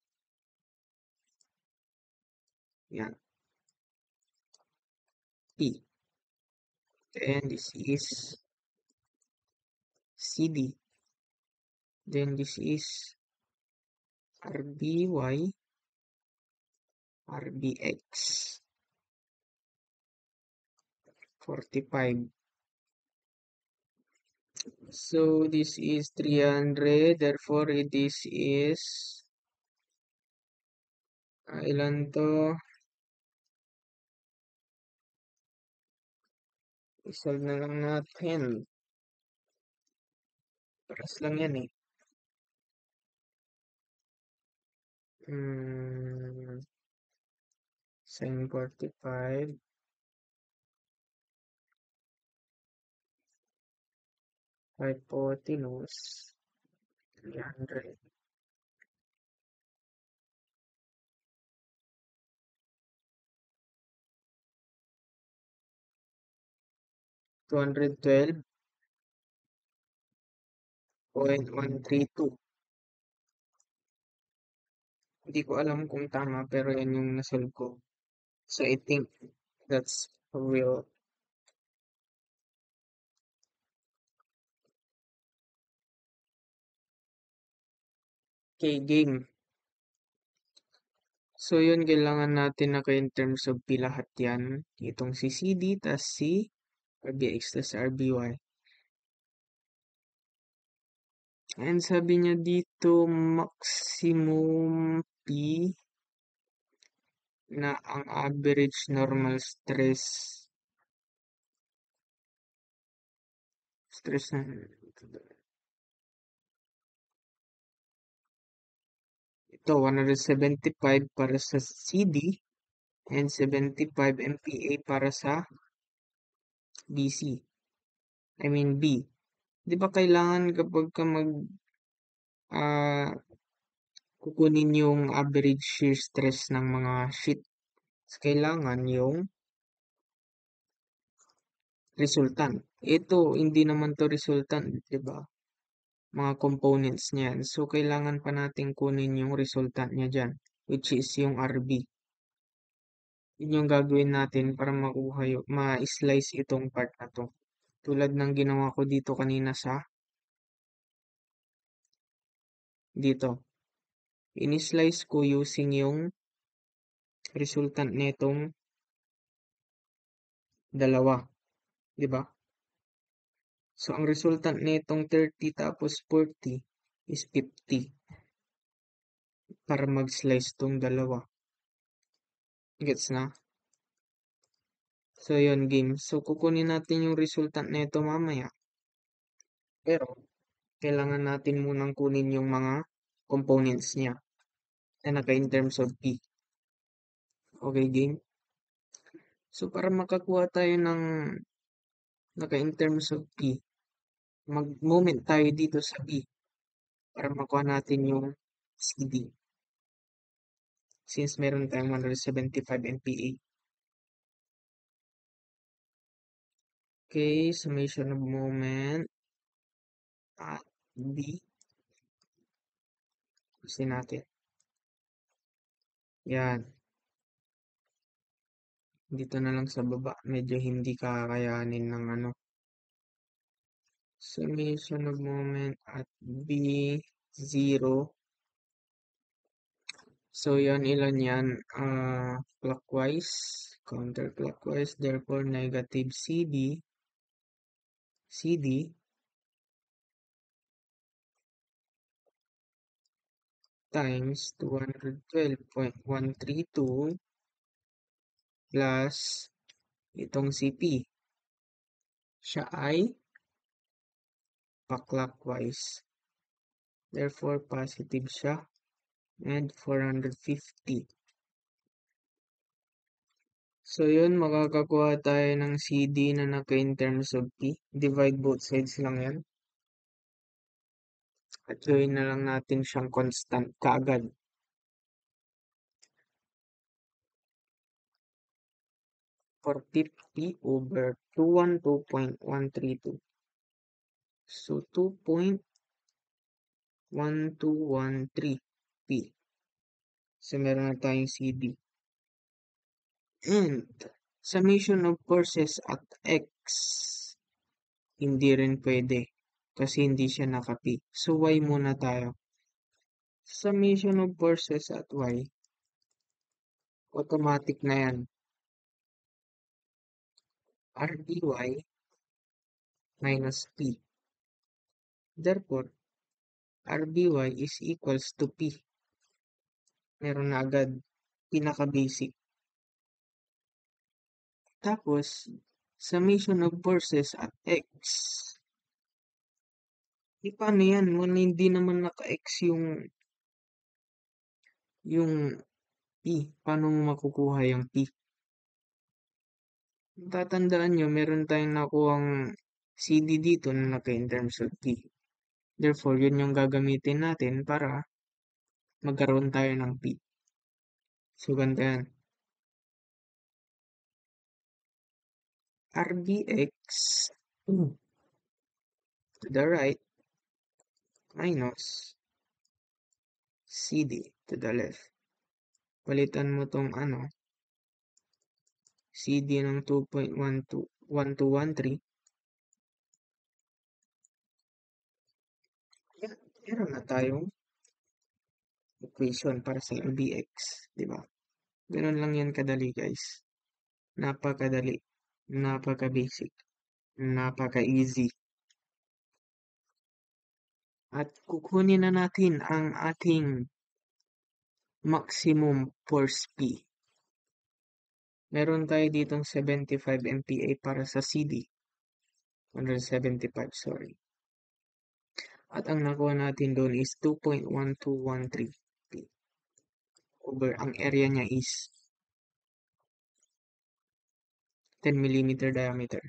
Yan. P. And this is CD. Then this is RBY. RBX 45. So this is 300. Therefore, this is ilan to? Isolve na lang natin. Paras lang yan eh. Sin 45. Hypotenuse 300. 212.132. Hindi ko alam kung tama pero yan yung nasolve ko. So I think that's real. Okay, game. So yun, kailangan natin na in terms of P lahat yan. Itong si CD, tas si RBX, tas RBY. And sabi niya dito, maximum P na ang average normal stress na ito 175 para sa CD and 75 MPa para sa BC. I mean B. 'Di ba kailangan kapag ka ah, kukunin yung average shear stress ng mga sheet, kailangan yung resultant. Ito, hindi naman to resultant, 'di ba? Mga components niyan. So, kailangan pa natin kunin yung resultant niya dyan, which is yung RB. Yun yung gagawin natin para makuha yung, ma-slice itong part na to. Tulad ng ginawa ko dito kanina sa dito. In-slice ko using yung resultant nitong dalawa. 'Di ba? So, ang resultant nitong 30 tapos 40 is 50 para mag-slice tong dalawa. Gets na? So, yun game. So, kukunin natin yung resultant nito mamaya. Pero, kailangan natin munang kunin yung mga components niya na naka-in terms of P. Okay, game? So, para makakuha tayo ng naka-in terms of P, mag-moment tayo dito sa B para makuha natin yung CD. Since meron tayong 175 MPa. Okay, summation of moment at B. Kasi natin. Yan. Dito na lang sa baba. Medyo hindi kakayanin ng ano. Summation of moment at B, 0. So, yan, ilan yan? Clockwise, counterclockwise, therefore negative CD times 212.132 plus itong CP. Siya ay pa-clockwise. Therefore, positive siya and 450. So, yun, makakakuha tayo ng CD na naka-in terms of P. Divide both sides lang yan. At gawin na lang natin siyang constant kaagad. For 50 over 212.132. So, 2.1213 P. So, meron na tayong CD. And, summation of forces at X, hindi rin pwede. Kasi hindi siya naka-P. So, Y muna tayo. Summation of forces at Y. automatic na yan. RBY minus P. Therefore, RBY is equals to P. Meron na agad pinaka-basic. Tapos, summation of forces at X. Paano yan? Hindi naman naka-X yung P. Paano mo makukuha yung P? Tatandaan nyo, meron tayong nakuhang CD dito na naka-in terms of P. Therefore, yun yung gagamitin natin para magkaroon tayo ng P. So, ganito yan. RBX to the right minus CD to the left. Palitan mo tong CD ng 2.121213. Yan, meron na tayong equation para sa RBX, di ba? Ganun lang yan kadali, guys. Napakadali, napaka-basic, napaka-easy. At kukunin na natin ang ating maximum force P. Meron tayo ditong 75 MPa para sa CD. 175, sorry. At ang nakuha natin doon is 2.1213 P. Over, ang area niya is 10 mm diameter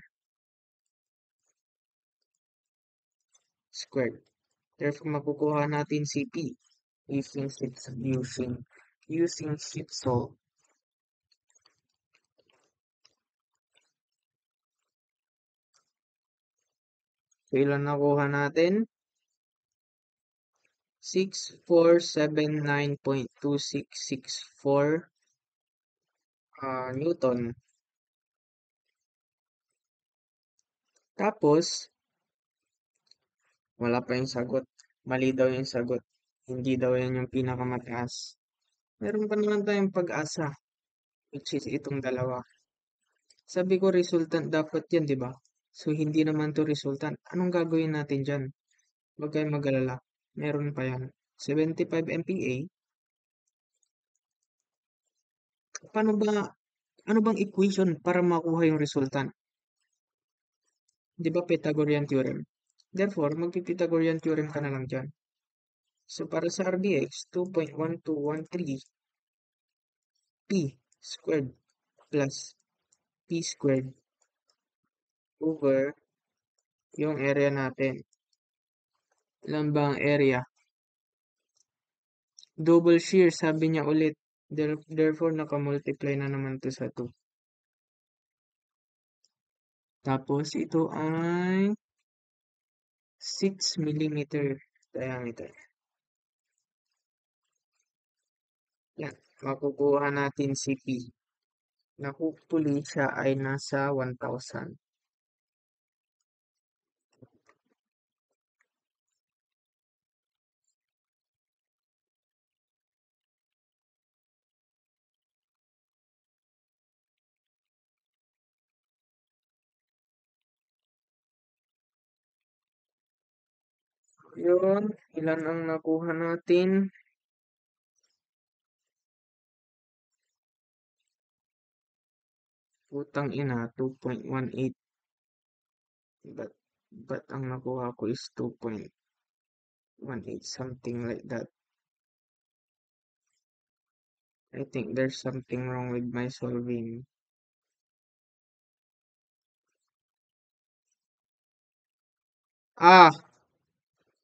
squared. Therefore, makukuha natin si P using sheet salt. So, ilan nakuha natin? 6479.2664 Newton. Tapos, wala pa yung sagot. Mali daw yung sagot. Hindi daw yan yung pinakamataas. Meron pa naman tayong pag-asa, which is itong dalawa. Sabi ko resultant dapat yan, di ba? So, hindi naman to resultant. Anong gagawin natin dyan? Huwag kayong mag-alala. Meron pa yan. 75 MPa. Ano bang equation para makuha yung resultant? Di ba Pythagorean theorem? Therefore, magpi-Pythagorean theorem ka na lang dyan. So, para sa RDX, 2.1213 P squared plus P squared over yung area natin. Ilan ba ang area? Double shear, sabi niya ulit. Therefore, nakamultiply na naman to sa 2. Tapos, ito ay 6 mm diameter. Yan. Makukuha natin si P. Na hopefully siya ay nasa 1,000. Yun. Ilan ang nakuha natin? Putang ina, 2.18. But ang nakuha ko is 2.18, something like that. I think there's something wrong with my solving.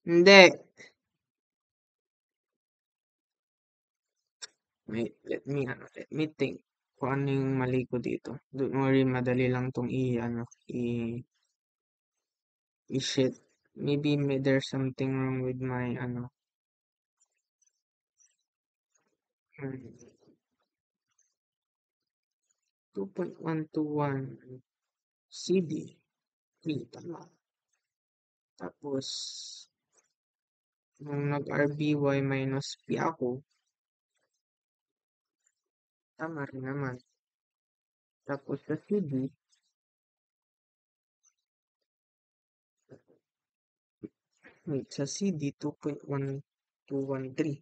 Hindi. Wait, let me think. Kung ano yung mali ko dito. Don't worry, madali lang tong i-shit. Maybe there's something wrong with my, 2.121 CD. Tama. Tapos, nung nag-RBY minus P ako, Tama rin naman. Tapos sa CD, wait, sa CD 2.1213.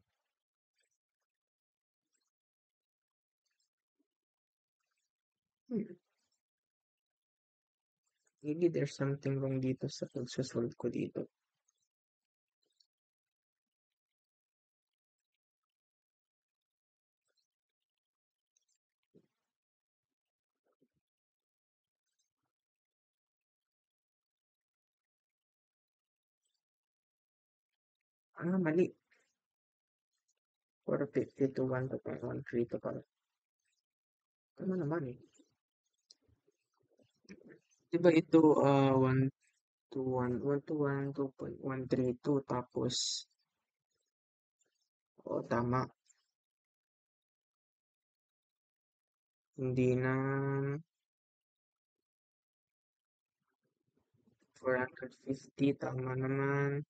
Hmm, maybe there's something wrong dito sa pagsasolve ko dito. Mali. 450 to 1.13 pala. Tama naman eh. Diba ito, 1 to 1, 1 to 1, 2.132, tapos, tama. Hindi na 450, tama naman.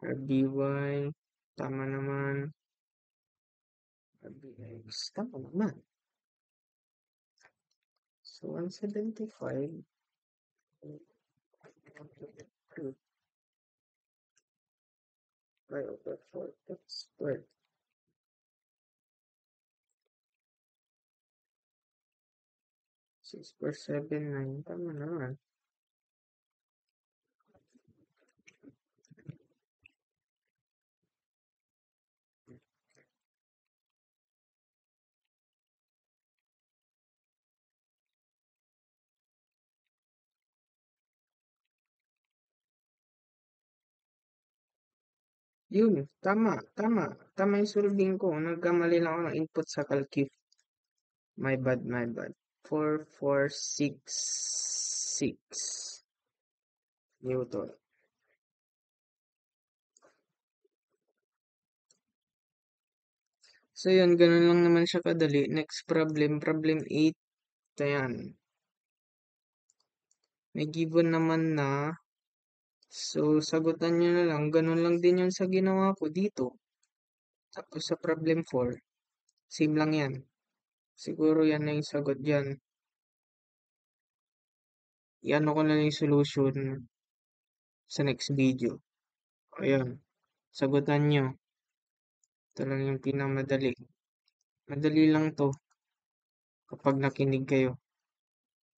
RBY, tama naman. RBX, tama naman. So, 175, 5 over 4, that's 12. 6,479, tama naman. Yun, tama, tama. Tama yung solving ko. Nagkamali lang ako ng input sa calcif. My bad, my bad. 4466 Newton. So yun, ganun lang naman siya kadali. Next problem, problem 8. Ayan. May given naman na. So, sagutan nyo na lang. Ganun lang din yun sa ginawa ko dito. Tapos sa problem 4. Same lang yan. Siguro yan na yung sagot dyan. Iano ko na lang yung solution sa next video. Ayan. Sagutan nyo. Ito lang yung pinakamadali. Madali lang to kapag nakinig kayo.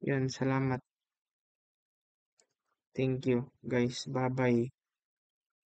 Yan, salamat. Thank you, guys. Bye-bye.